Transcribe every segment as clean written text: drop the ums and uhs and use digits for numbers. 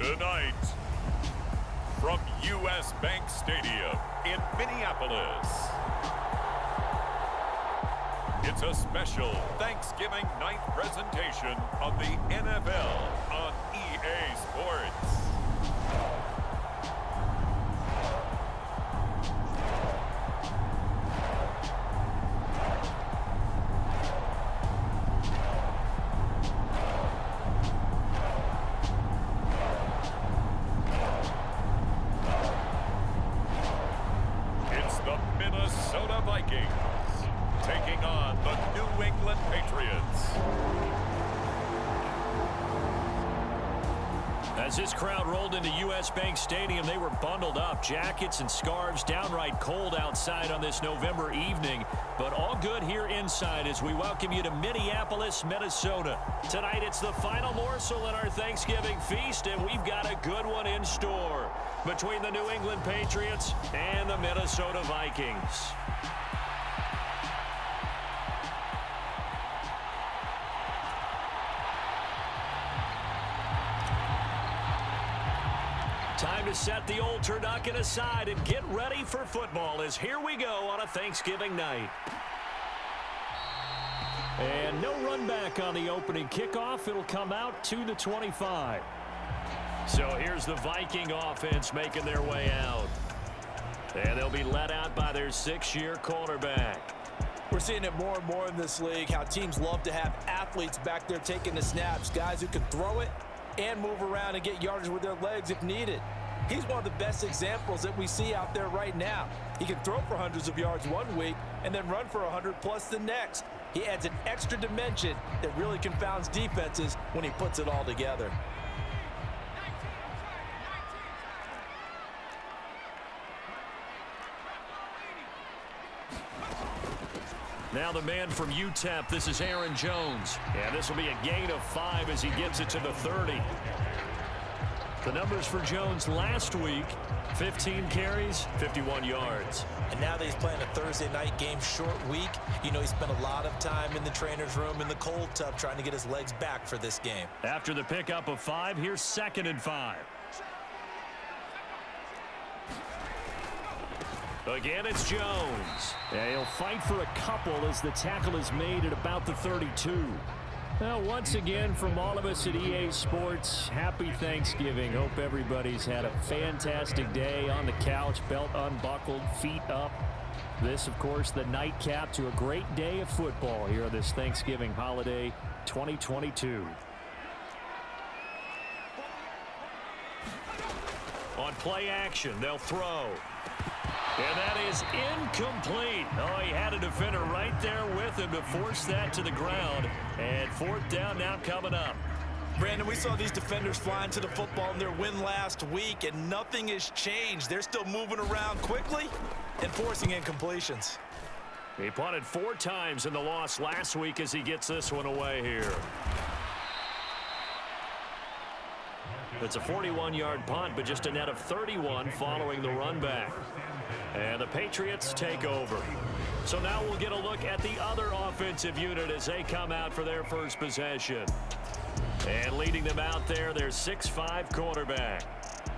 Tonight, from U.S. Bank Stadium in Minneapolis, it's a special Thanksgiving night presentation of the NFL on EA Sports. Vikings taking on the New England Patriots. As this crowd rolled into U.S. Bank Stadium, they were bundled up, jackets and scarves, downright cold outside on this November evening, but all good here inside as we welcome you to Minneapolis, Minnesota. Tonight it's the final morsel in our Thanksgiving feast, and we've got a good one in store between the New England Patriots and the Minnesota Vikings. Time to set the old turducken aside and get ready for football as here we go on a Thanksgiving night. And no run back on the opening kickoff. It'll come out to the 25. So here's the Viking offense making their way out. And they'll be led out by their 6-year quarterback. We're seeing it more and more in this league, how teams love to have athletes back there taking the snaps, guys who can throw it and move around and get yardage with their legs if needed. He's one of the best examples that we see out there right now. He can throw for hundreds of yards one week and then run for 100+ the next. He adds an extra dimension that really confounds defenses when he puts it all together. Now the man from UTEP, this is Aaron Jones. And this will be a gain of 5 as he gets it to the 30. The numbers for Jones last week, 15 carries, 51 yards. And now that he's playing a Thursday night game, short week, you know he spent a lot of time in the trainer's room in the cold tub trying to get his legs back for this game. After the pickup of 5, here's 2nd and 5. Again, it's Jones. Yeah, he'll fight for a couple as the tackle is made at about the 32. Well, once again, from all of us at EA Sports, happy Thanksgiving. Hope everybody's had a fantastic day on the couch, belt unbuckled, feet up. This, of course, the nightcap to a great day of football here on this Thanksgiving holiday 2022. On play action, they'll throw. And that is incomplete. Oh, he had a defender right there with him to force that to the ground. And 4th down now coming up. Brandon, we saw these defenders flying to the football in their win last week, and nothing has changed. They're still moving around quickly and forcing incompletions. He punted 4 times in the loss last week as he gets this one away here. It's a 41-yard punt, but just a net of 31 following the run back. And the Patriots take over. So now we'll get a look at the other offensive unit as they come out for their first possession. And leading them out there, their 6'5" quarterback.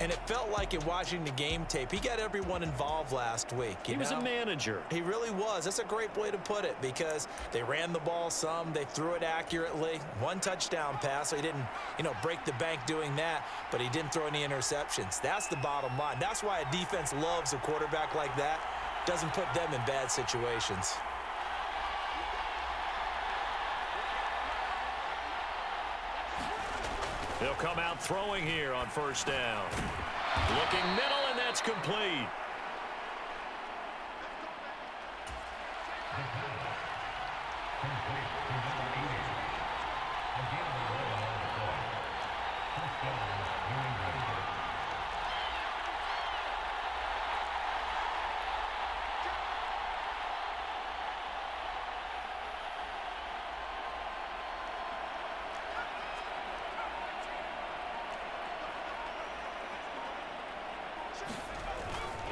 And it felt like in watching the game tape, he got everyone involved last week. He was a manager. He really was. That's a great way to put it because they ran the ball some, they threw it accurately. 1 touchdown pass, so he didn't, break the bank doing that, but he didn't throw any interceptions. That's the bottom line. That's why a defense loves a quarterback like that. Doesn't put them in bad situations. They'll come out throwing here on 1st down. Looking middle, and that's complete.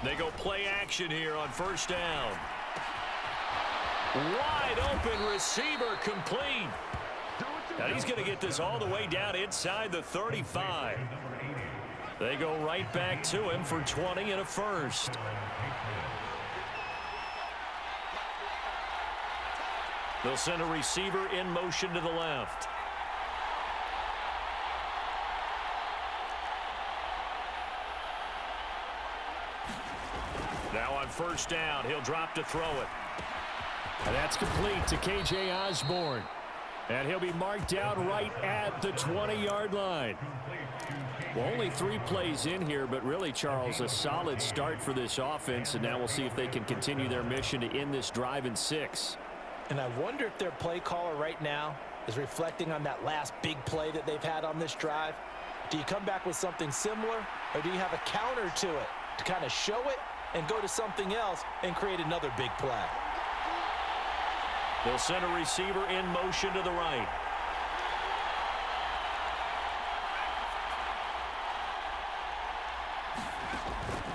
They go play action here on 1st down. Wide open receiver complete. Now he's going to get this all the way down inside the 35. They go right back to him for 20 and a first. They'll send a receiver in motion to the left. Now on first down, he'll drop to throw it. And that's complete to K.J. Osborne. And he'll be marked down right at the 20-yard line. Well, only 3 plays in here, but really, Charles, a solid start for this offense. And now we'll see if they can continue their mission to end this drive in 6. And I wonder if their play caller right now is reflecting on that last big play that they've had on this drive. Do you come back with something similar, or do you have a counter to it to kind of show it and go to something else and create another big play? They'll send a receiver in motion to the right.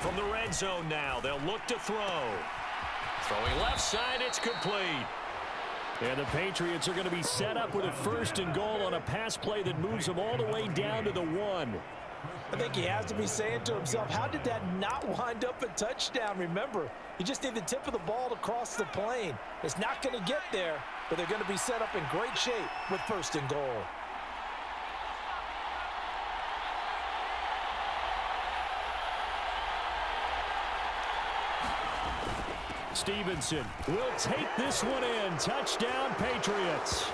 From the red zone now, they'll look to throw. Throwing left side, it's complete. And the Patriots are going to be set up with a 1st and goal on a pass play that moves them all the way down to the 1. I think he has to be saying to himself, how did that not wind up a touchdown? Remember, you just need the tip of the ball to cross the plane. It's not going to get there, but they're going to be set up in great shape with 1st and goal. Stevenson will take this one in. Touchdown, Patriots.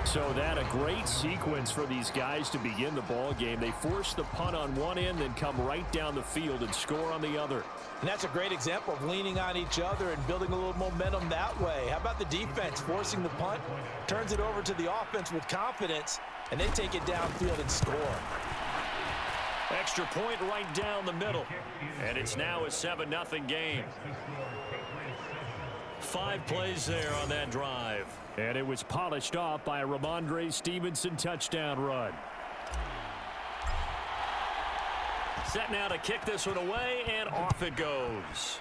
So that a great sequence for these guys to begin the ball game. They force the punt on one end, then come right down the field and score on the other. And that's a great example of leaning on each other and building a little momentum that way. How about the defense forcing the punt, turns it over to the offense with confidence, and they take it downfield and score. Extra point right down the middle. And it's now a 7-0 game. 5 plays there on that drive. And it was polished off by a Ramondre Stevenson touchdown run. Set now to kick this one away, and off it goes.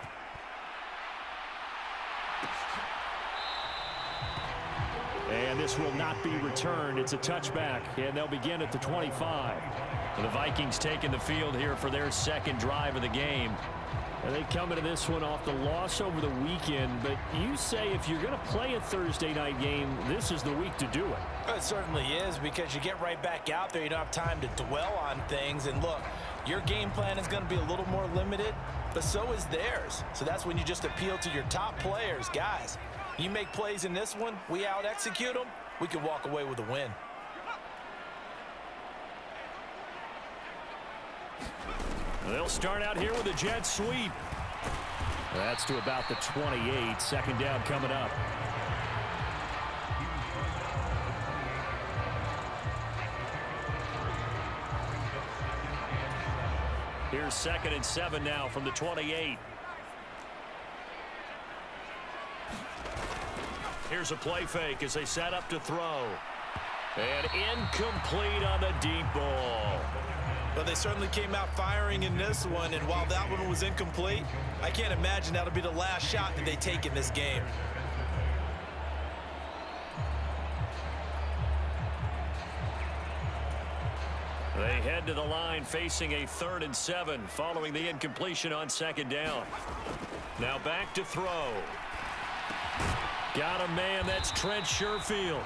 And this will not be returned. It's a touchback, and they'll begin at the 25. The Vikings taking the field here for their 2nd drive of the game. And they come into this one off the loss over the weekend. But you say if you're going to play a Thursday night game, this is the week to do it. It certainly is, because you get right back out there. You don't have time to dwell on things. And look, your game plan is going to be a little more limited, but so is theirs. So that's when you just appeal to your top players. Guys, you make plays in this one, we out-execute them, we can walk away with a win. They'll start out here with a jet sweep. That's to about the 28. 2nd down coming up. Here's 2nd and 7 now from the 28. Here's a play fake as they set up to throw. And incomplete on the deep ball. But they certainly came out firing in this one, and while that one was incomplete, I can't imagine that'll be the last shot that they take in this game. They head to the line facing a 3rd and 7 following the incompletion on 2nd down. Now back to throw. Got a man, that's Trent Sherfield.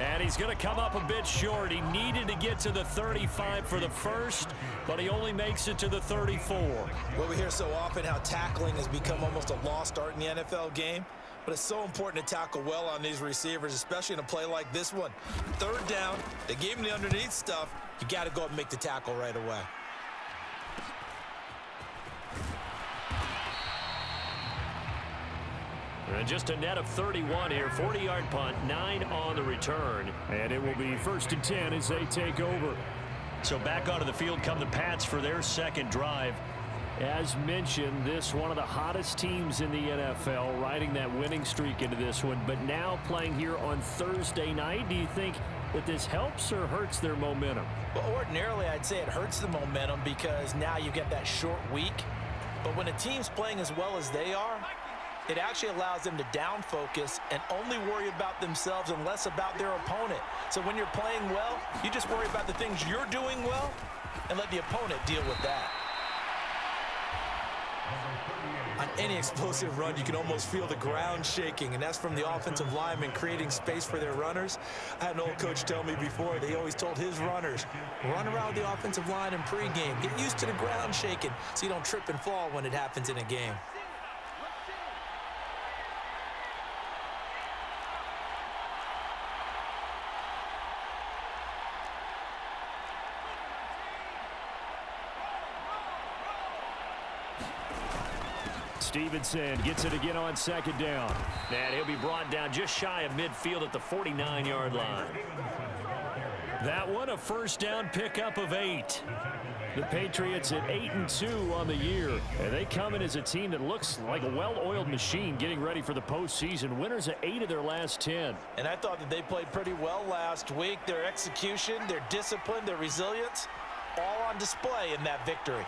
And he's going to come up a bit short. He needed to get to the 35 for the first, but he only makes it to the 34. Well, we hear so often how tackling has become almost a lost art in the NFL game, but it's so important to tackle well on these receivers, especially in a play like this one. 3rd down, they gave him the underneath stuff. You got to go up and make the tackle right away. And just a net of 31 here. 40-yard punt, 9 on the return. And it will be 1st and 10 as they take over. So back onto the field come the Pats for their 2nd drive. As mentioned, this one of the hottest teams in the NFL, riding that winning streak into this one, but now playing here on Thursday night. Do you think that this helps or hurts their momentum? Well, ordinarily, I'd say it hurts the momentum because now you get that short week. But when a team's playing as well as they are, It actually allows them to down focus and only worry about themselves and less about their opponent. So when you're playing well, you just worry about the things you're doing well and let the opponent deal with that. On any explosive run, you can almost feel the ground shaking, and that's from the offensive linemen creating space for their runners. I had an old coach tell me before, they always told his runners, run around the offensive line in pregame. Get used to the ground shaking so you don't trip and fall when it happens in a game. Stevenson gets it again on second down. And he'll be brought down just shy of midfield at the 49-yard line. That one, a first down pickup of 8. The Patriots at 8-2 on the year. And they come in as a team that looks like a well-oiled machine getting ready for the postseason. Winners of 8 of their last 10. And I thought that they played pretty well last week. Their execution, their discipline, their resilience, all on display in that victory.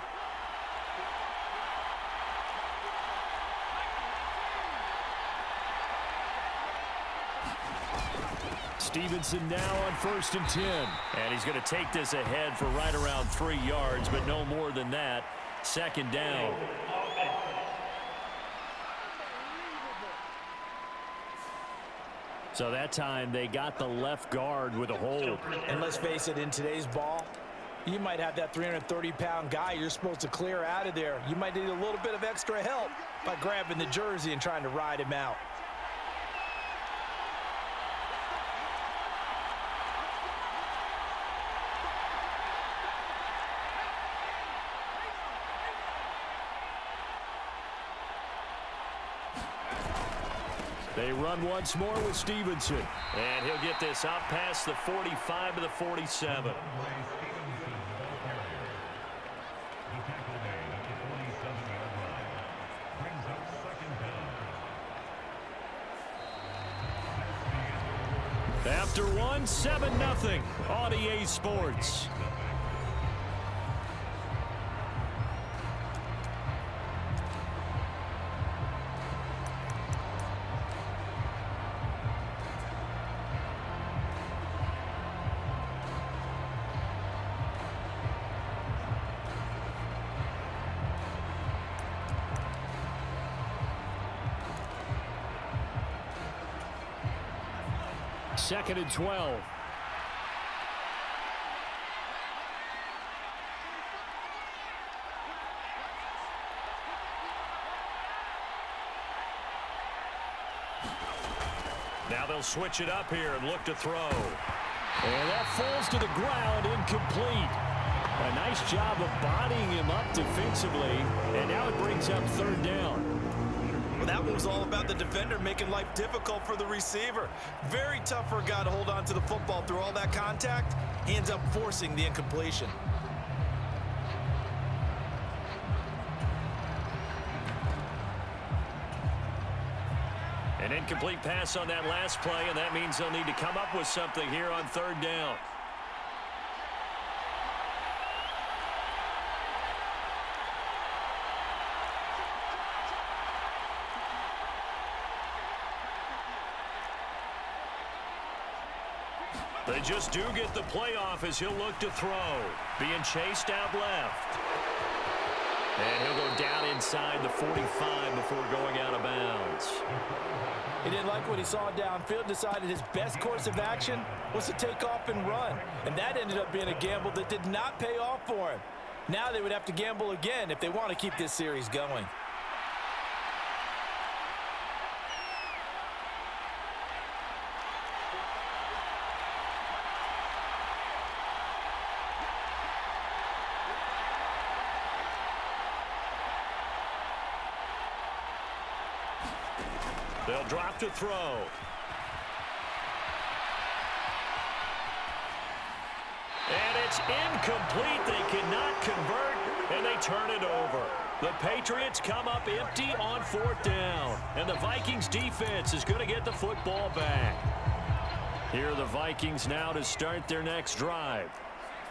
Stevenson now on 1st and 10. And he's going to take this ahead for right around 3 yards, but no more than that. Second down. So that time they got the left guard with a hold. And let's face it, in today's ball, you might have that 330-pound guy you're supposed to clear out of there. You might need a little bit of extra help by grabbing the jersey and trying to ride him out. They run once more with Stevenson. And he'll get this out past the 45 to the 47. After one, 7-0 on EA Sports. Second and 12. Now they'll switch it up here and look to throw. And that falls to the ground, incomplete. A nice job of bodying him up defensively. And now it brings up 3rd down. Well, that one was all about the defender making life difficult for the receiver. Very tough for a guy to hold on to the football through all that contact. He ends up forcing the incompletion. An incomplete pass on that last play, and that means they'll need to come up with something here on 3rd down. They just do get the playoff as he'll look to throw. Being chased out left. And he'll go down inside the 45 before going out of bounds. He didn't like what he saw downfield, decided his best course of action was to take off and run. And that ended up being a gamble that did not pay off for him. Now they would have to gamble again if they want to keep this series going. They'll drop to throw. And it's incomplete. They cannot convert, and they turn it over. The Patriots come up empty on 4th down, and the Vikings defense is going to get the football back. Here are the Vikings now to start their next drive.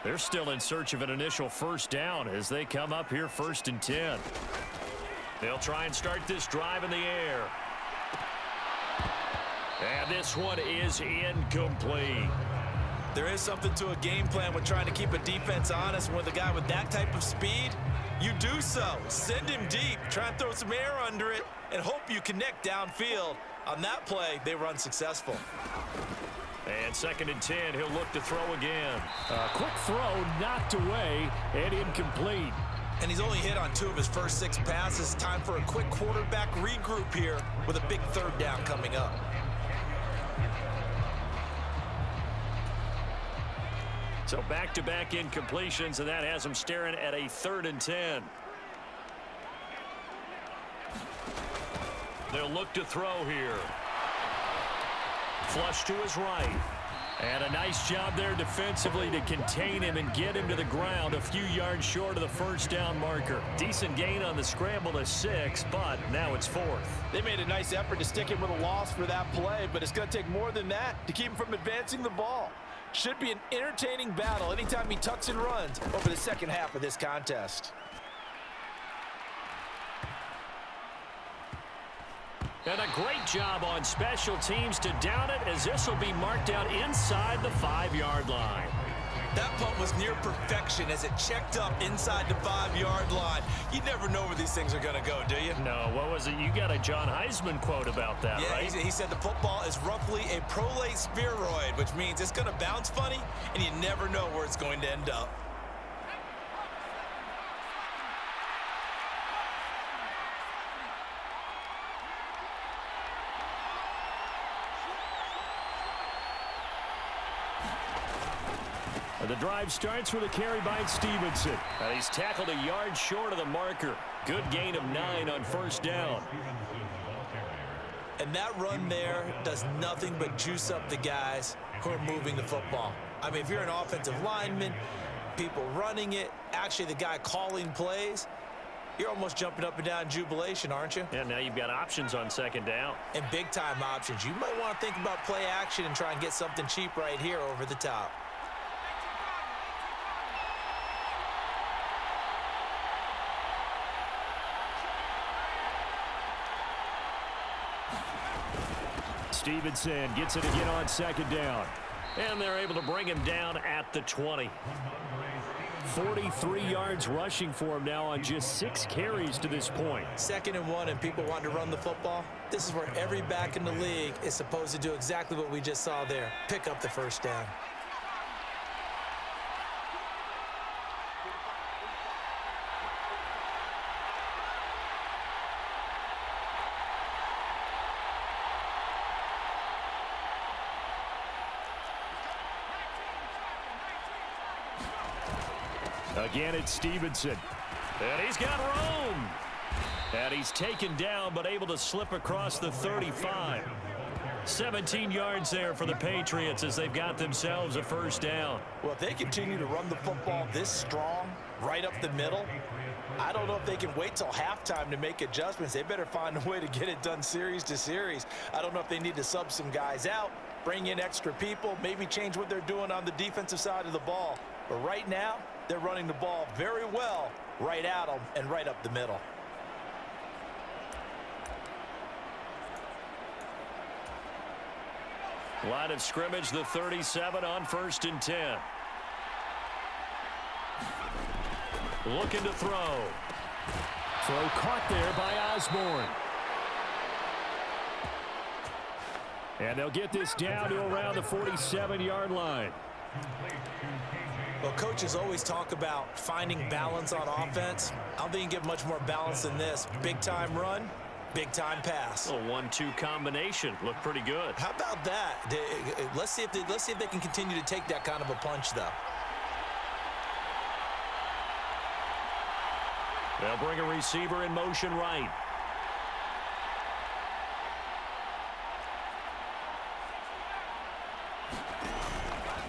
They're still in search of an initial 1st down as they come up here 1st and 10. They'll try and start this drive in the air. And this one is incomplete. There is something to a game plan with trying to keep a defense honest. With a guy with that type of speed, you do so. Send him deep. Try and throw some air under it and hope you connect downfield. On that play, they were unsuccessful. And 2nd and 10, he'll look to throw again. A quick throw knocked away and incomplete. And he's only hit on 2 of his first 6 passes. Time for a quick quarterback regroup here with a big 3rd down coming up. So back-to-back incompletions, and that has him staring at a 3rd and 10. They'll look to throw here. Flush to his right. And a nice job there defensively to contain him and get him to the ground a few yards short of the 1st down marker. Decent gain on the scramble to 6, but now it's 4th. They made a nice effort to stick him with a loss for that play, but it's going to take more than that to keep him from advancing the ball. Should be an entertaining battle anytime he tucks and runs over the second half of this contest. And a great job on special teams to down it, as this will be marked out inside the 5-yard line. That punt was near perfection as it checked up inside the 5-yard line. You never know where these things are going to go, do you? No, what was it? You got a John Heisman quote about that, yeah, right? He said the football is roughly a prolate spheroid, which means it's going to bounce funny, and you never know where it's going to end up. The drive starts with a carry by Stevenson. And he's tackled a yard short of the marker. Good gain of 9 on 1st down. And that run there does nothing but juice up the guys who are moving the football. I mean, if you're an offensive lineman, people running it, actually the guy calling plays, you're almost jumping up and down in jubilation, aren't you? Yeah, now you've got options on 2nd down. And big-time options. You might want to think about play action and try and get something cheap right here over the top. Stevenson gets it again on 2nd down. And they're able to bring him down at the 20. 43 yards rushing for him now on just 6 carries to this point. 2nd and 1 and people want to run the football. This is where every back in the league is supposed to do exactly what we just saw there. Pick up the 1st down. Again, it's Stevenson. And he's got room. And he's taken down, but able to slip across the 35. 17 yards there for the Patriots as they've got themselves a 1st down. Well, if they continue to run the football this strong, right up the middle, I don't know if they can wait till halftime to make adjustments. They better find a way to get it done series to series. I don't know if they need to sub some guys out, bring in extra people, maybe change what they're doing on the defensive side of the ball. But right now, they're running the ball very well right at them and right up the middle. Line of scrimmage, the 37 on 1st and 10. Looking to throw. Throw caught there by Osborne. And they'll get this down to around the 47-yard line. Well, coaches always talk about finding balance on offense. I don't think you can get much more balance than this. Big-time run, big-time pass. A 1-2 combination. Looked pretty good. How about that? Let's see if they can continue to take that kind of a punch, though. They'll bring a receiver in motion right.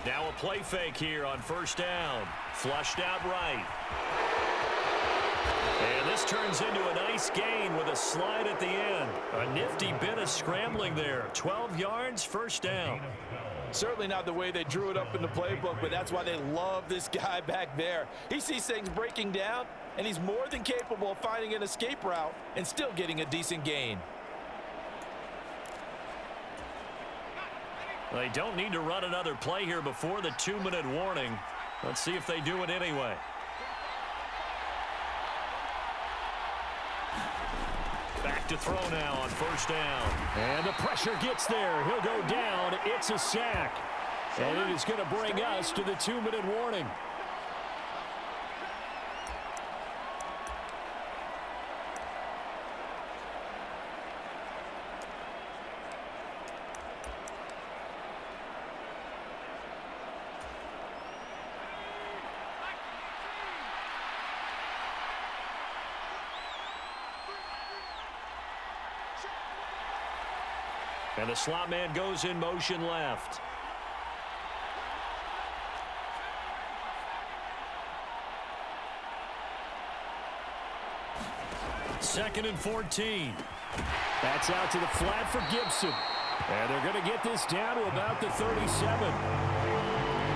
Now a play fake here on 1st down. Flushed out right. And this turns into a nice gain with a slide at the end. A nifty bit of scrambling there. 12 yards, 1st down. Certainly not the way they drew it up in the playbook, but that's why they love this guy back there. He sees things breaking down, and he's more than capable of finding an escape route and still getting a decent gain. They don't need to run another play here before the 2-minute warning. Let's see if they do it anyway. Back to throw now on first down. And the pressure gets there. He'll go down. It's a sack. And it is going to bring us to the 2-minute warning. And the slot man goes in motion left. Second and 14. That's out to the flat for Gibson. And they're going to get this down to about the 37.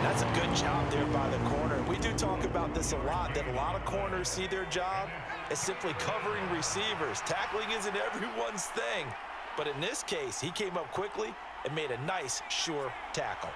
That's a good job there by the corner. We do talk about this a lot, that a lot of corners see their job as simply covering receivers. Tackling isn't everyone's thing. But in this case, he came up quickly and made a nice, sure tackle.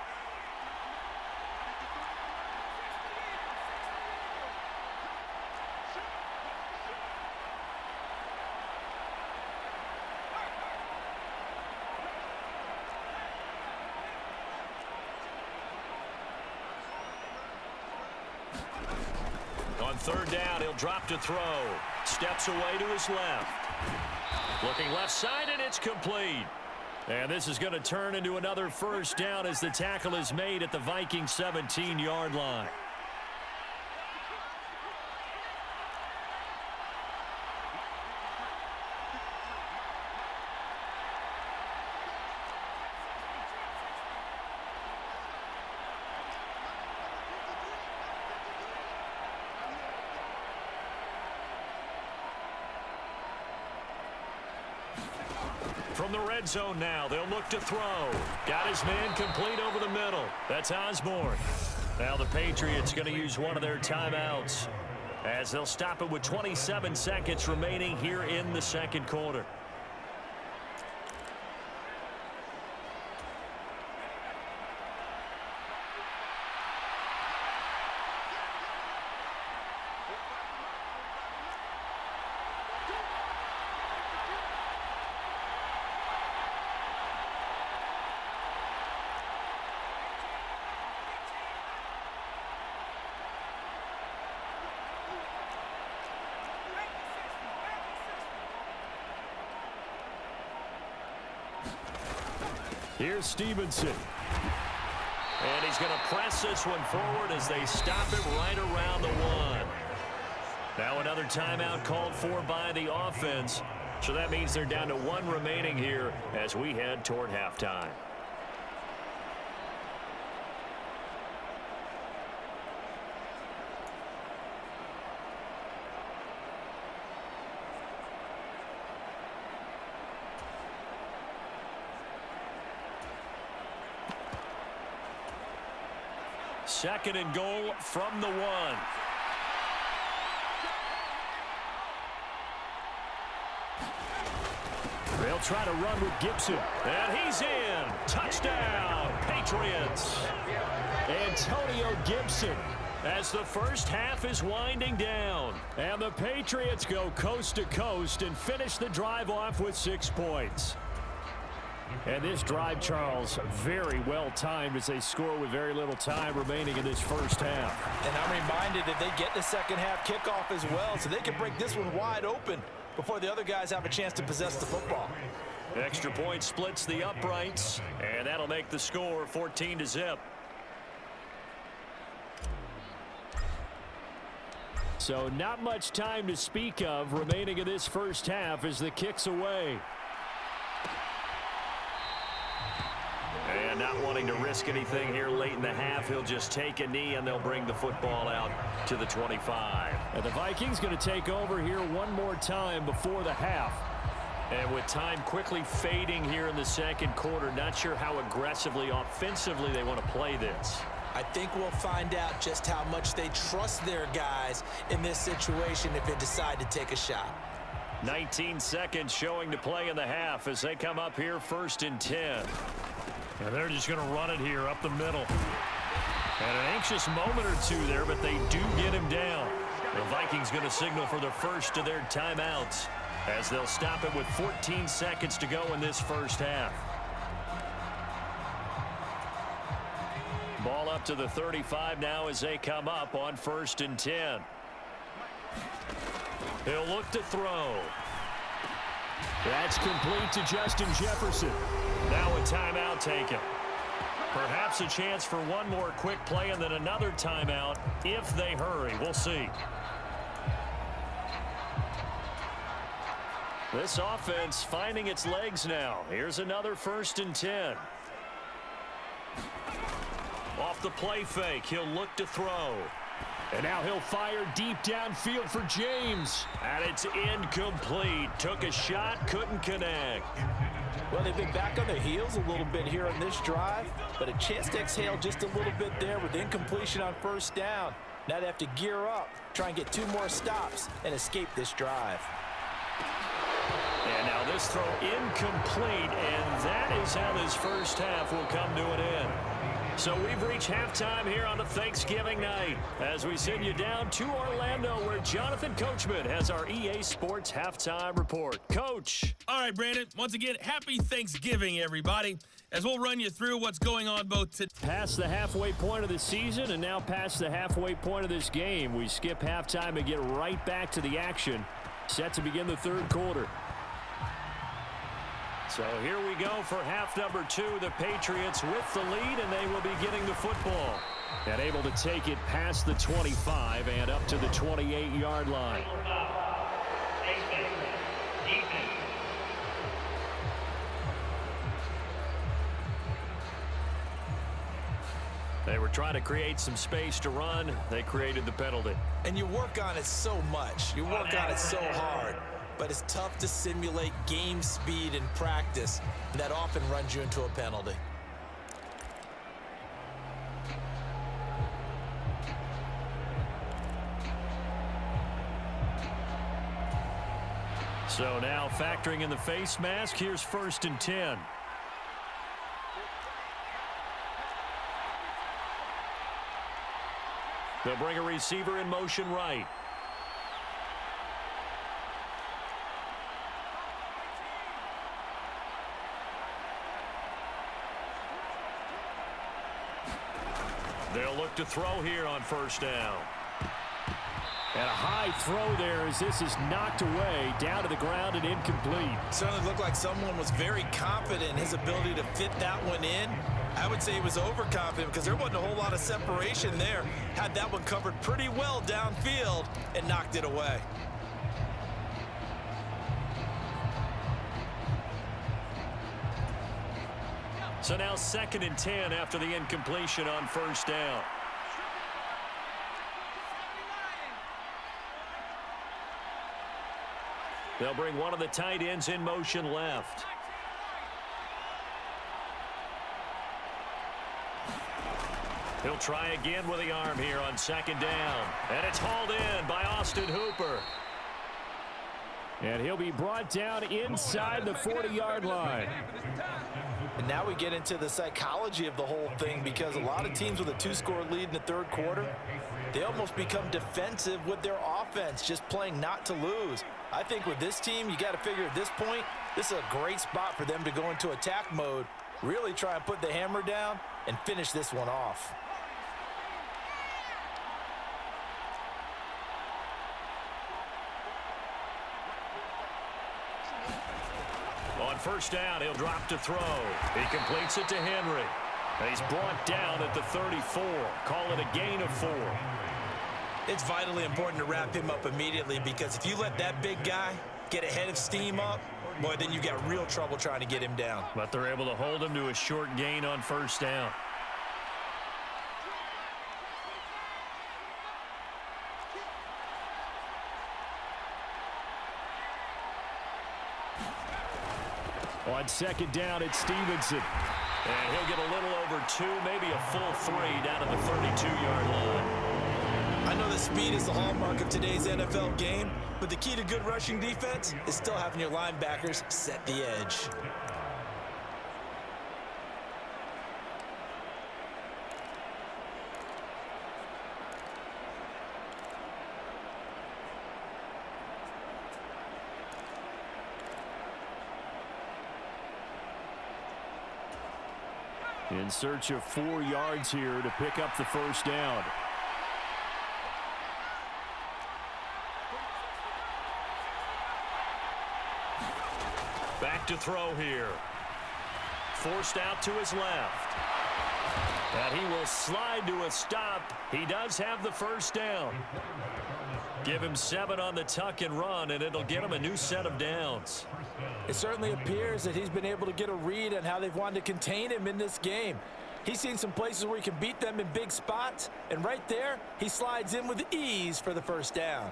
On third down, he'll drop to throw. Steps away to his left. Looking left side, and it's complete. And this is going to turn into another first down as the tackle is made at the Vikings 17-yard line. From the red zone now, they'll look to throw. Got his man complete over the middle. That's Osborne. Now the Patriots going to use one of their timeouts as they'll stop it with 27 seconds remaining here in the second quarter. Here's Stevenson. And he's going to press this one forward as they stop it right around the 1. Now another timeout called for by the offense. So that means they're down to 1 remaining here as we head toward halftime. Second and goal from the 1. They'll try to run with Gibson. And he's in. Touchdown, Patriots. Antonio Gibson as the first half is winding down. And the Patriots go coast to coast and finish the drive off with 6 points. And this drive, Charles, very well timed as they score with very little time remaining in this first half. And I'm reminded that they get the second half kickoff as well, so they can break this one wide open before the other guys have a chance to possess the football. Extra point splits the uprights, and that'll make the score 14-0. So not much time to speak of remaining in this first half as the kick's away. And not wanting to risk anything here late in the half, he'll just take a knee and they'll bring the football out to the 25. And the Vikings going to take over here one more time before the half. And with time quickly fading here in the second quarter, not sure how aggressively, offensively they want to play this. I think we'll find out just how much they trust their guys in this situation if they decide to take a shot. 19 seconds showing to play in the half as they come up here 1st and 10. And they're just going to run it here up the middle. And an anxious moment or two there, but they do get him down. The Vikings going to signal for the first of their timeouts as they'll stop it with 14 seconds to go in this first half. Ball up to the 35 now as they come up on 1st and 10. He'll look to throw. That's complete to Justin Jefferson. Now a timeout taken. Perhaps a chance for one more quick play and then another timeout if they hurry. We'll see. This offense finding its legs now. Here's another 1st and 10. Off the play fake, he'll look to throw. And now he'll fire deep downfield for James. And it's incomplete. Took a shot, couldn't connect. Well, they've been back on their heels a little bit here on this drive, but a chance to exhale just a little bit there with incompletion on 1st down. Now they have to gear up, try and get 2 more stops, and escape this drive. And now this throw incomplete, and that is how this first half will come to an end. So we've reached halftime here on a Thanksgiving night as we send you down to Orlando where Jonathan Coachman has our EA Sports Halftime Report. Coach. All right, Brandon. Once again, happy Thanksgiving, everybody, as we'll run you through what's going on both today. Past the halfway point of the season and now past the halfway point of this game. We skip halftime and get right back to the action. Set to begin the 3rd quarter. So here we go for half number 2. The Patriots with the lead, and they will be getting the football. And able to take it past the 25 and up to the 28-yard line. They were trying to create some space to run. They created the penalty. And you work on it so much. You work on it so hard. But it's tough to simulate game speed in practice. That often runs you into a penalty. So now factoring in the face mask, here's 1st and 10. They'll bring a receiver in motion right. They'll look to throw here on 1st down. And a high throw there as this is knocked away, down to the ground and incomplete. Certainly looked like someone was very confident in his ability to fit that one in. I would say he was overconfident because there wasn't a whole lot of separation there. Had that one covered pretty well downfield and knocked it away. So now 2nd and 10 after the incompletion on 1st down. They'll bring one of the tight ends in motion left. He'll try again with the arm here on 2nd down. And it's hauled in by Austin Hooper. And he'll be brought down inside the 40-yard line. And now we get into the psychology of the whole thing because a lot of teams with a 2-score lead in the 3rd quarter, they almost become defensive with their offense, just playing not to lose. I think with this team, you got to figure at this point, this is a great spot for them to go into attack mode, really try and put the hammer down and finish this one off. On 1st down, he'll drop to throw. He completes it to Henry. And he's brought down at the 34. Call it a gain of 4. It's vitally important to wrap him up immediately because if you let that big guy get ahead of steam up, boy, then you got real trouble trying to get him down. But they're able to hold him to a short gain on 1st down. On second down, it's Stevenson. And he'll get a little over 2, maybe a full 3 down to the 32-yard line. I know that speed is the hallmark of today's NFL game, but the key to good rushing defense is still having your linebackers set the edge. In search of 4 yards here to pick up the first down. Back to throw here. Forced out to his left. And he will slide to a stop. He does have the first down. Give him 7 on the tuck and run, and it'll get him a new set of downs. It certainly appears that he's been able to get a read on how they've wanted to contain him in this game. He's seen some places where he can beat them in big spots, and right there, he slides in with ease for the first down.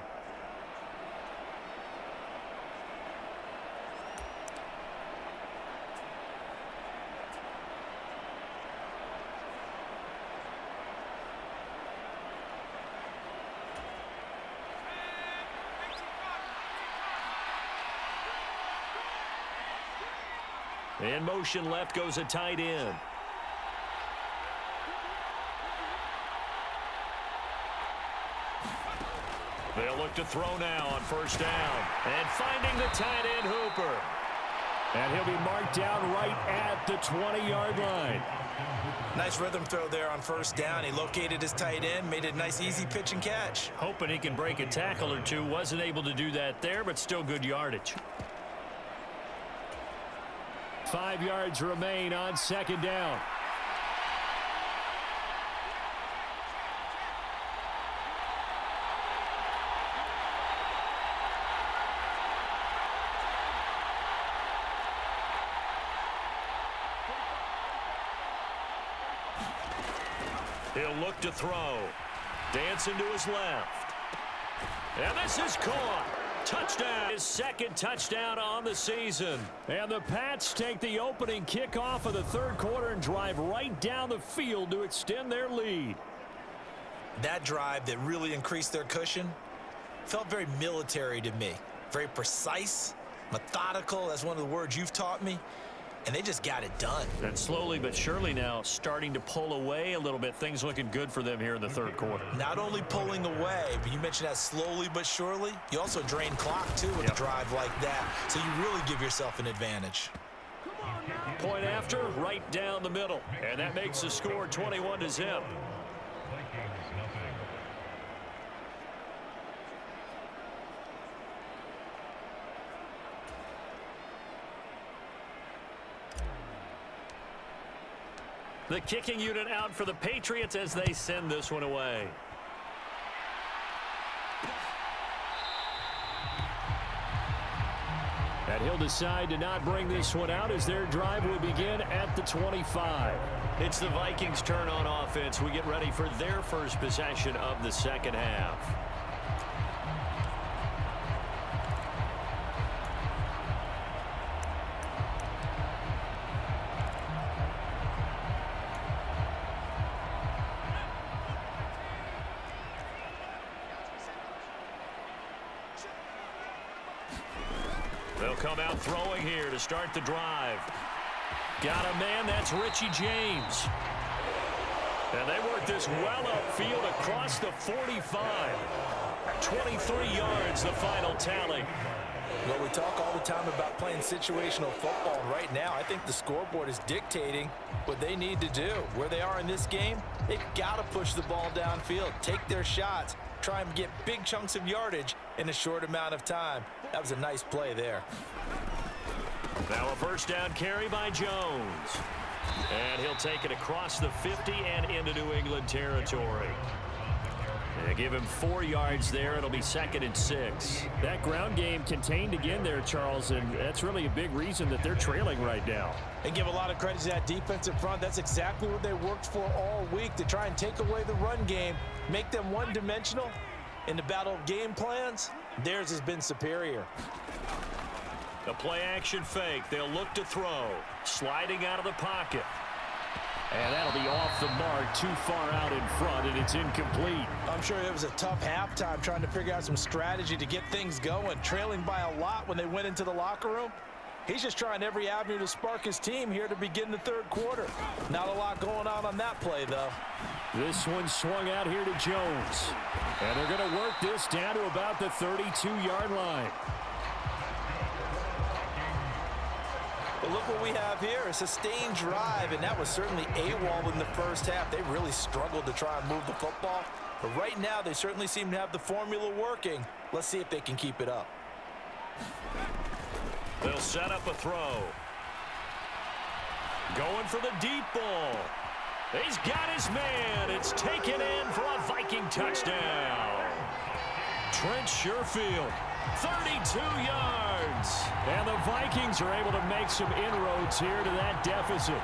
In motion left goes a tight end. They'll look to throw now on first down. And finding the tight end Hooper. And he'll be marked down right at the 20-yard line. Nice rhythm throw there on first down. He located his tight end, made it a nice easy pitch and catch. Hoping he can break a tackle or two. Wasn't able to do that there, but still good yardage. 5 yards remain on second down. He'll look to throw. Dancing to his left. And this is caught. Touchdown. His second touchdown on the season. And the Pats take the opening kickoff of the third quarter and drive right down the field to extend their lead. That drive that really increased their cushion felt very military to me. Very precise, methodical, that's one of the words you've taught me. And they just got it done. And slowly but surely now starting to pull away a little bit. Things looking good for them here in the third quarter. Not only pulling away, but you mentioned that slowly but surely. You also drain clock, too, with a drive like that. So you really give yourself an advantage. Point after, right down the middle. And that makes the score 21-0. The kicking unit out for the Patriots as they send this one away. And he'll decide to not bring this one out as their drive will begin at the 25. It's the Vikings' turn on offense. We get ready for their first possession of the second half. They'll come out throwing here to start the drive. Got a man, that's Richie James. And they work this well upfield across the 45. 23 yards, the final tally. Well, we talk all the time about playing situational football. Right now, I think the scoreboard is dictating what they need to do. Where they are in this game, they've got to push the ball downfield, take their shots, try and get big chunks of yardage in a short amount of time. That was a nice play there. Now a first down carry by Jones. And he'll take it across the 50 and into New England territory. They give him 4 yards there. It'll be 2nd and 6. That ground game contained again there, Charles, and that's really a big reason that they're trailing right now. And give a lot of credit to that defensive front. That's exactly what they worked for all week, to try and take away the run game, make them one-dimensional. In the battle of game plans, theirs has been superior. A play-action fake. They'll look to throw. Sliding out of the pocket. And that'll be off the mark, too far out in front, and it's incomplete. I'm sure it was a tough halftime trying to figure out some strategy to get things going. Trailing by a lot when they went into the locker room. He's just trying every avenue to spark his team here to begin the third quarter. Not a lot going on that play, though. This one swung out here to Jones. And they're going to work this down to about the 32-yard line. But look what we have here, a sustained drive, and that was certainly AWOL in the first half. They really struggled to try and move the football. But right now, they certainly seem to have the formula working. Let's see if they can keep it up. They'll set up a throw. Going for the deep ball. He's got his man. It's taken in for a Viking touchdown. Trent Sherfield, 32 yards. And the Vikings are able to make some inroads here to that deficit.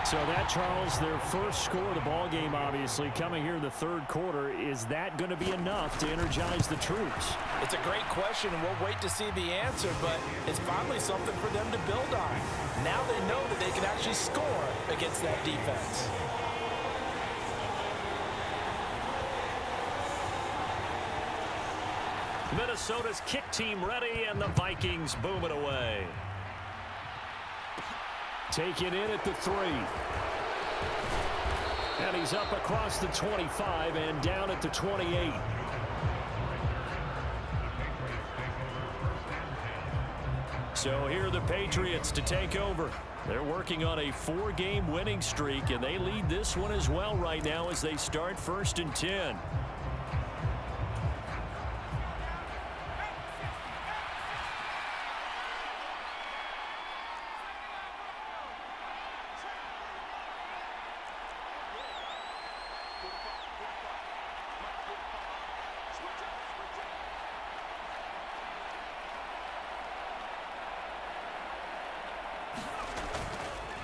So that, Charles, their first score of the ball game, obviously, coming here in the third quarter. Is that going to be enough to energize the troops? It's a great question, and we'll wait to see the answer, but it's finally something for them to build on. Now they know that they can actually score against that defense. Minnesota's kick team ready, and the Vikings boom it away. Taken in at the 3. And he's up across the 25 and down at the 28. So here are the Patriots to take over. They're working on a 4-game winning streak, and they lead this one as well right now as they start 1st and 10.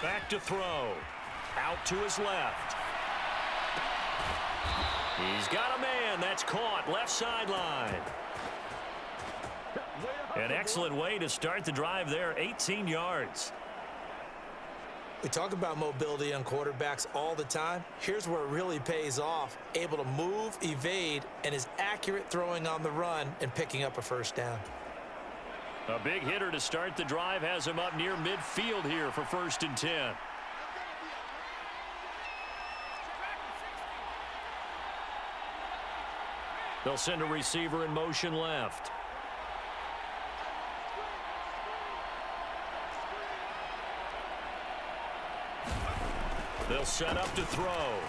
Back to throw. Out to his left. He's got a man. That's caught. Left sideline. An excellent way to start the drive there. 18 yards. We talk about mobility on quarterbacks all the time. Here's where it really pays off. Able to move, evade, and is accurate throwing on the run and picking up a first down. A big hitter to start the drive has him up near midfield here for 1st and 10. They'll send a receiver in motion left. They'll set up to throw.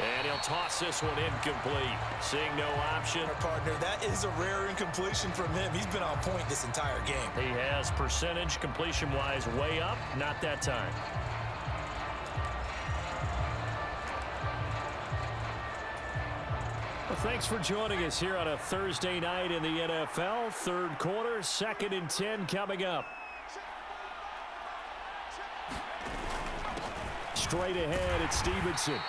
And he'll toss this one incomplete. Seeing no option. Our partner, that is a rare incompletion from him. He's been on point this entire game. He has percentage completion-wise way up. Not that time. Well, thanks for joining us here on a Thursday night in the NFL. Third quarter, 2nd and 10 coming up. Straight ahead, it's Stevenson.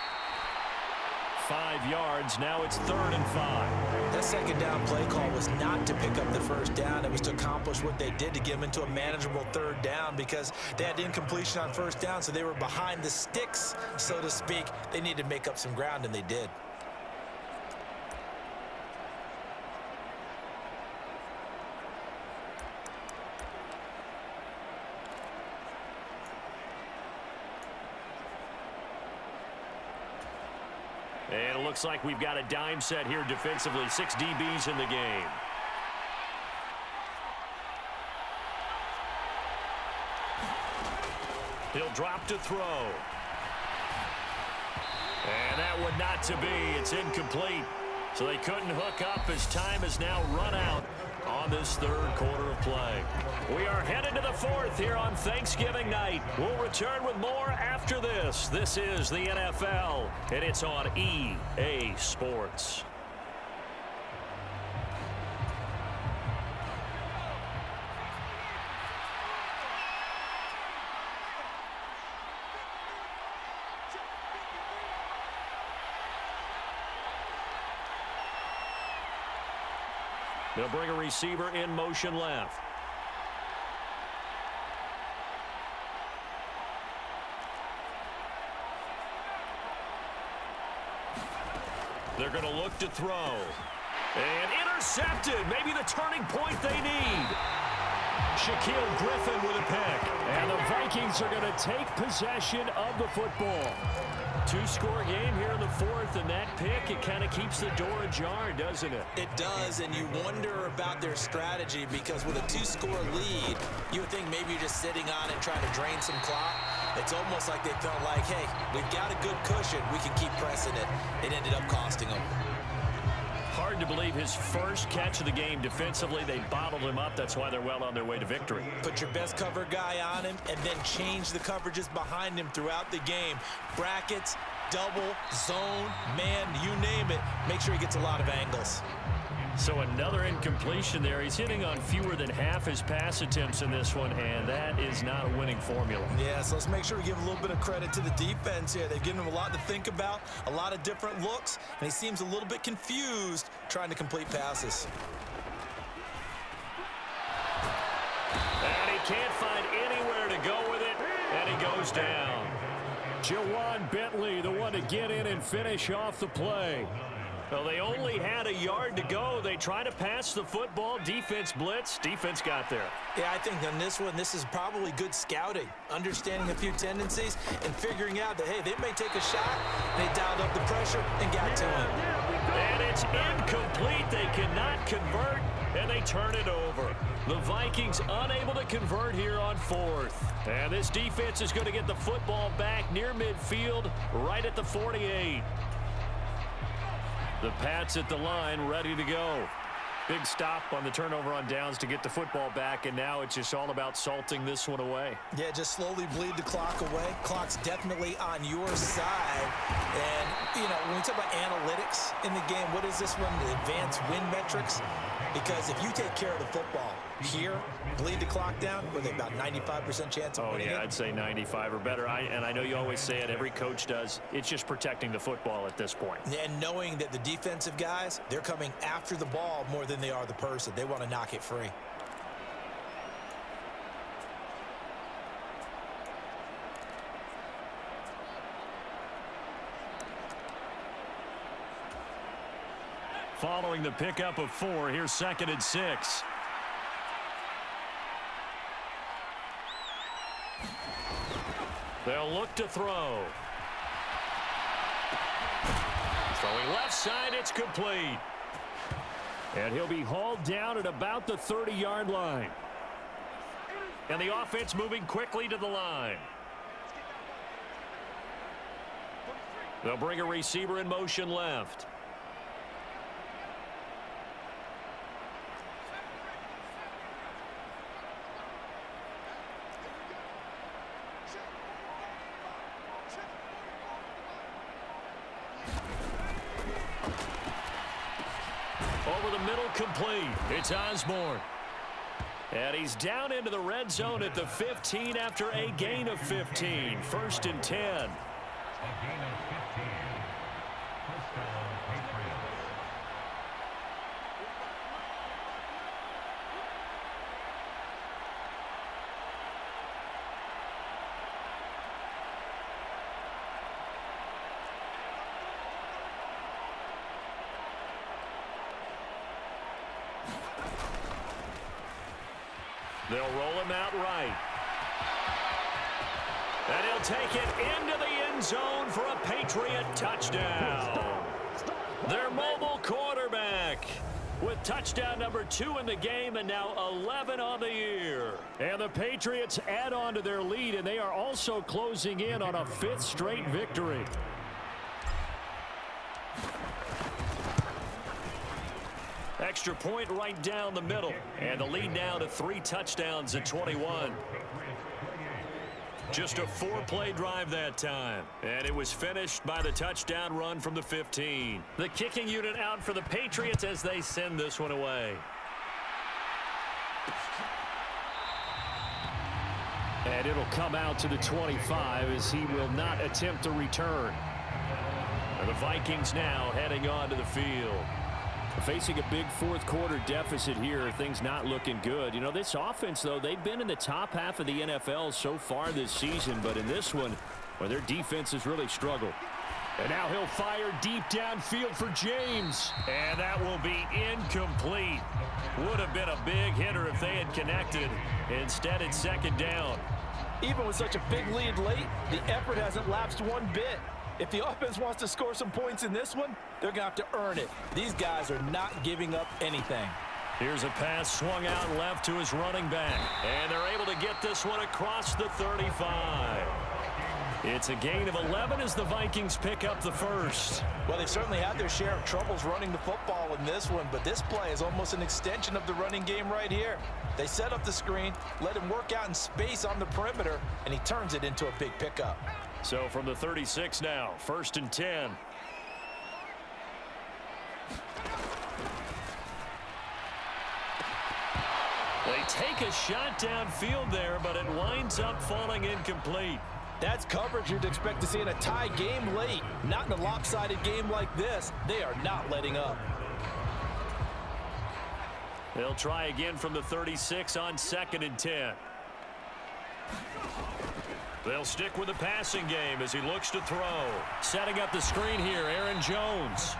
5 yards. Now it's 3rd and 5. That second down play call was not to pick up the first down. It was to accomplish what they did to get them into a manageable 3rd down because they had incompletion on 1st down, so they were behind the sticks, so to speak. They needed to make up some ground, and they did. And it looks like we've got a dime set here defensively. 6 DBs in the game. He'll drop to throw. And that one not to be. It's incomplete. So they couldn't hook up as time has now run out on this 3rd quarter of play. We are headed to the 4th here on Thanksgiving night. We'll return with more after this. This is the NFL, and it's on EA Sports. They'll bring a receiver in motion left. They're going to look to throw. And intercepted. Maybe the turning point they need. Shaquille Griffin with a pick. And the Vikings are going to take possession of the football. Two-score game here in the fourth, and that pick, it kind of keeps the door ajar, doesn't it? It does, and you wonder about their strategy because with a two-score lead, you would think maybe you're just sitting on it trying to drain some clock. It's almost like they felt like, hey, we've got a good cushion. We can keep pressing it. It ended up costing them. Hard to believe his first catch of the game defensively. They bottled him up. That's why they're well on their way to victory. Put your best cover guy on him and then change the coverages behind him throughout the game. Brackets, double, zone, man, you name it. Make sure he gets a lot of angles. So another incompletion there. He's hitting on fewer than half his pass attempts in this one, and that is not a winning formula. Yeah, so let's make sure we give a little bit of credit to the defense here. They've given him a lot to think about, a lot of different looks, and he seems a little bit confused trying to complete passes. And he can't find anywhere to go with it, and he goes down. Jawan Bentley, the one to get in and finish off the play. Well, they only had a yard to go. They try to pass the football. Defense blitz. Defense got there. Yeah, I think on this one, this is probably good scouting, understanding a few tendencies and figuring out that, hey, they may take a shot. They dialed up the pressure and got to him. And it's incomplete. They cannot convert, and they turn it over. The Vikings unable to convert here on fourth. And this defense is going to get the football back near midfield, right at the 48. The Pats at the line, ready to go. Big stop on the turnover on downs to get the football back, and now it's just all about salting this one away. Yeah, just slowly bleed the clock away. Clock's definitely on your side. And, you know, when we talk about analytics in the game, what is this one? The advanced win metrics? Because if you take care of the football here, bleed the clock down, with about 95% chance of winning it. I'd say 95 or better. And I know you always say it, every coach does. It's just protecting the football at this point. And knowing that the defensive guys, they're coming after the ball more than they are the person. They want to knock it free. Following the pickup of 4, here's 2nd and 6. They'll look to throw. Throwing left side, it's complete. And he'll be hauled down at about the 30-yard line. And the offense moving quickly to the line. They'll bring a receiver in motion left. Over the middle, complete. It's Osborne. And he's down into the red zone at the 15 after a gain of 15. 1st and 10. They'll roll him out right. And he'll take it into the end zone for a Patriot touchdown. Their mobile quarterback with touchdown number 2 in the game and now 11 on the year. And the Patriots add on to their lead, and they are also closing in on a 5th straight victory. Extra point right down the middle. And the lead now to 3 touchdowns at 21. Just a 4-play drive that time. And it was finished by the touchdown run from the 15. The kicking unit out for the Patriots as they send this one away. And it'll come out to the 25 as he will not attempt to return. And the Vikings now heading onto the field. Facing a big fourth quarter deficit here, things not looking good. You know, this offense, though, they've been in the top half of the NFL so far this season, but in this one, well, their defense has really struggled. And now he'll fire deep downfield for James. And that will be incomplete. Would have been a big hitter if they had connected. Instead, it's second down. Even with such a big lead late, the effort hasn't lapsed one bit. If the offense wants to score some points in this one, they're going to have to earn it. These guys are not giving up anything. Here's a pass swung out left to his running back. And they're able to get this one across the 35. It's a gain of 11 as the Vikings pick up the first. Well, they certainly had their share of troubles running the football in this one, but this play is almost an extension of the running game right here. They set up the screen, let him work out in space on the perimeter, and he turns it into a big pickup. So from the 36 now, 1st and 10. They take a shot downfield there, but it winds up falling incomplete. That's coverage you'd expect to see in a tie game late. Not in a lopsided game like this. They are not letting up. They'll try again from the 36 on 2nd and 10. They'll stick with the passing game as he looks to throw. Setting up the screen here, Aaron Jones.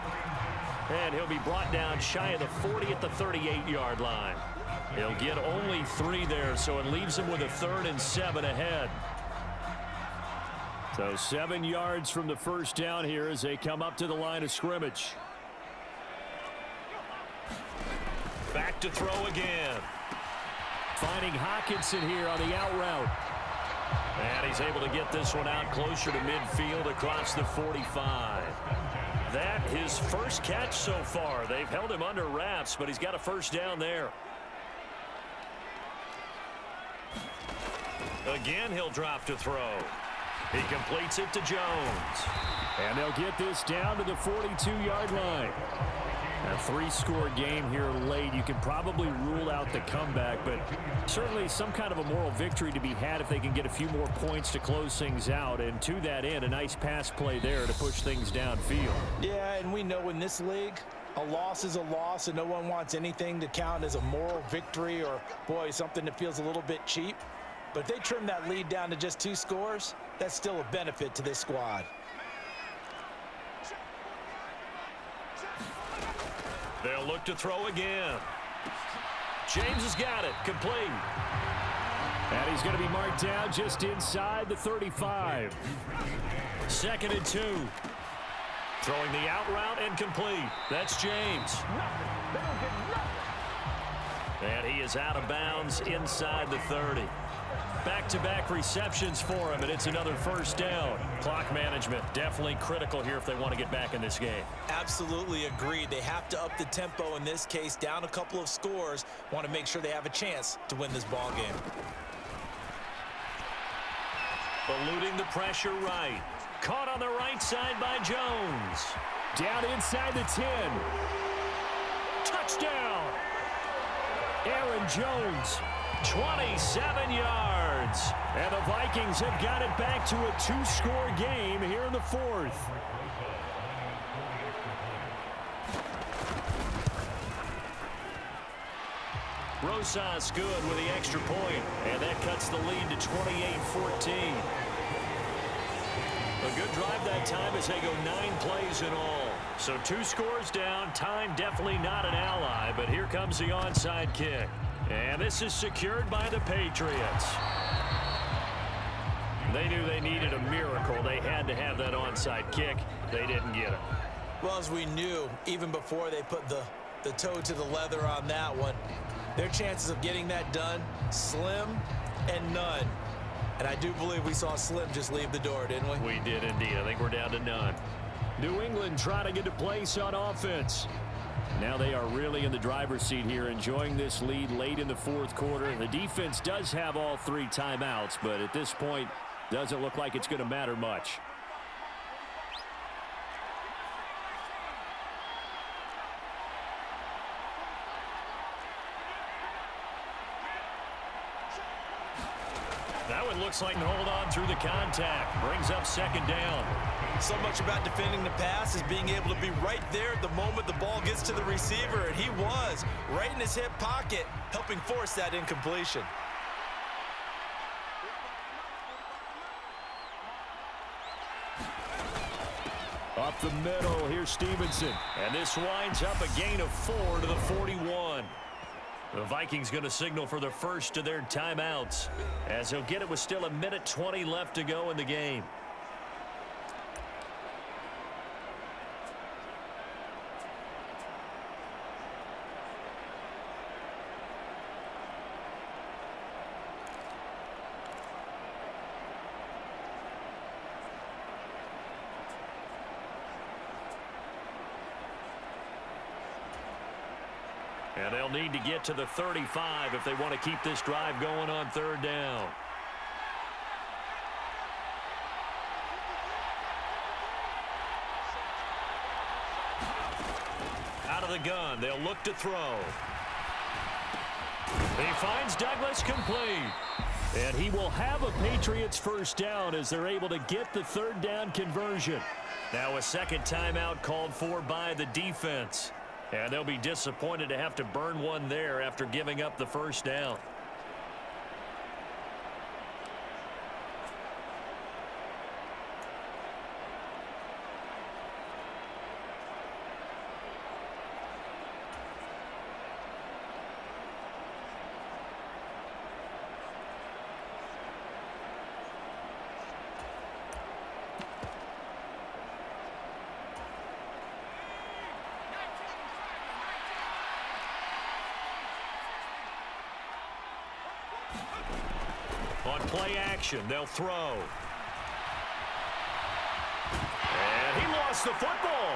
And he'll be brought down shy of the 40 at the 38-yard line. He'll get only 3 there, so it leaves him with a 3rd and 7 ahead. So 7 yards from the first down here as they come up to the line of scrimmage. Back to throw again. Finding Hockenson here on the out route. And he's able to get this one out closer to midfield across the 45. That his first catch so far. They've held him under wraps, but he's got a first down there. Again, he'll drop to throw. He completes it to Jones. And they'll get this down to the 42-yard line. A 3-score game here late. You can probably rule out the comeback, but certainly some kind of a moral victory to be had if they can get a few more points to close things out. And to that end, a nice pass play there to push things downfield. Yeah, and we know in this league, a loss is a loss, and no one wants anything to count as a moral victory or, boy, something that feels a little bit cheap. But if they trim that lead down to just 2 scores, that's still a benefit to this squad. They'll look to throw again. James has got it. Complete. And he's going to be marked down just inside the 35. 2nd and 2. Throwing the out route and complete. That's James. And he is out of bounds inside the 30. Back-to-back receptions for him, and it's another first down. Clock management definitely critical here if they want to get back in this game. Absolutely agreed. They have to up the tempo in this case, down a couple of scores. Want to make sure they have a chance to win this ball game. Eluding the pressure right. Caught on the right side by Jones. Down inside the 10. Touchdown! Aaron Jones. 27 yards. And the Vikings have got it back to a 2-score game here in the 4th. Rosas good with the extra point, and that cuts the lead to 28-14. A good drive that time as they go 9 plays in all. So 2 scores down. Time definitely not an ally, but here comes the onside kick. And this is secured by the Patriots. They knew they needed a miracle. They had to have that onside kick. They didn't get it. Well, as we knew, even before they put the toe to the leather on that one, their chances of getting that done, slim and none. And I do believe we saw Slim just leave the door, didn't we? We did indeed. I think we're down to none. New England trying to get a place on offense. Now they are really in the driver's seat here, enjoying this lead late in the 4th quarter. The defense does have all 3 timeouts, but at this point, doesn't look like it's going to matter much. That Now it looks like hold on through the contact. Brings up second down. So much about defending the pass is being able to be right there at the moment the ball gets to the receiver, and he was right in his hip pocket, helping force that incompletion. Up the middle, here's Stevenson. And this winds up a gain of 4 to the 41. The Vikings going to signal for the first of their timeouts, as he'll get it with still 1:20 left to go in the game. And they'll need to get to the 35 if they want to keep this drive going on third down. Out of the gun, they'll look to throw. He finds Douglas complete. And he will have a Patriots first down as they're able to get the third down conversion. Now a second timeout called for by the defense. And they'll be disappointed to have to burn one there after giving up the first down. On play action, they'll throw. And he lost the football.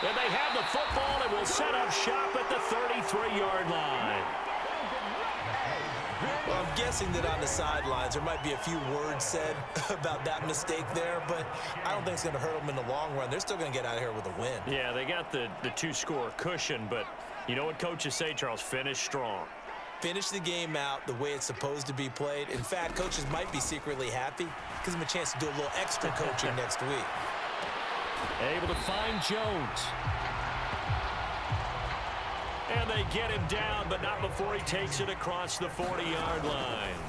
And they have the football and will set up shop at the 33-yard line. Well, I'm guessing that on the sidelines there might be a few words said about that mistake there, but I don't think it's going to hurt them in the long run. They're still going to get out of here with a win. Yeah, they got the two-score cushion, but you know what coaches say, Charles? Finish strong. Finish the game out the way it's supposed to be played. In fact, coaches might be secretly happy. Gives them a chance to do a little extra coaching next week. Able to find Jones. And they get him down, but not before he takes it across the 40-yard line.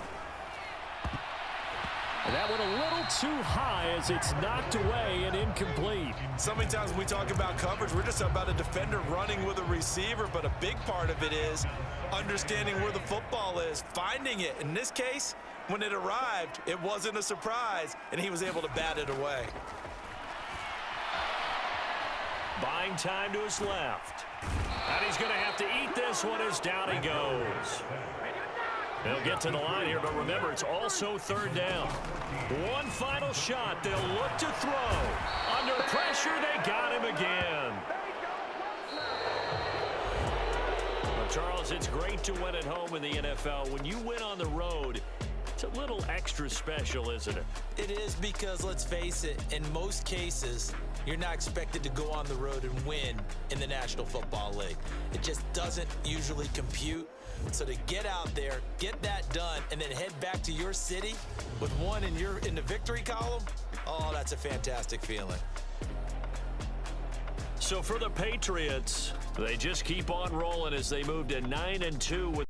And that went a little too high as it's knocked away and incomplete. So many times when we talk about coverage, we're just about a defender running with a receiver, but a big part of it is understanding where the football is, finding it. In this case, when it arrived, it wasn't a surprise, and he was able to bat it away. Buying time to his left. And he's going to have to eat this one as down he goes. They'll get to the line here, but remember, it's also third down. One final shot. They'll look to throw. Under pressure, they got him again. Well, Charles, it's great to win at home in the NFL. When you win on the road, it's a little extra special, isn't it? It is, because, let's face it, in most cases, you're not expected to go on the road and win in the National Football League. It just doesn't usually compute. So to get out there, get that done, and then head back to your city with one in the victory column, oh, that's a fantastic feeling. So for the Patriots, they just keep on rolling as they move to 9-2 with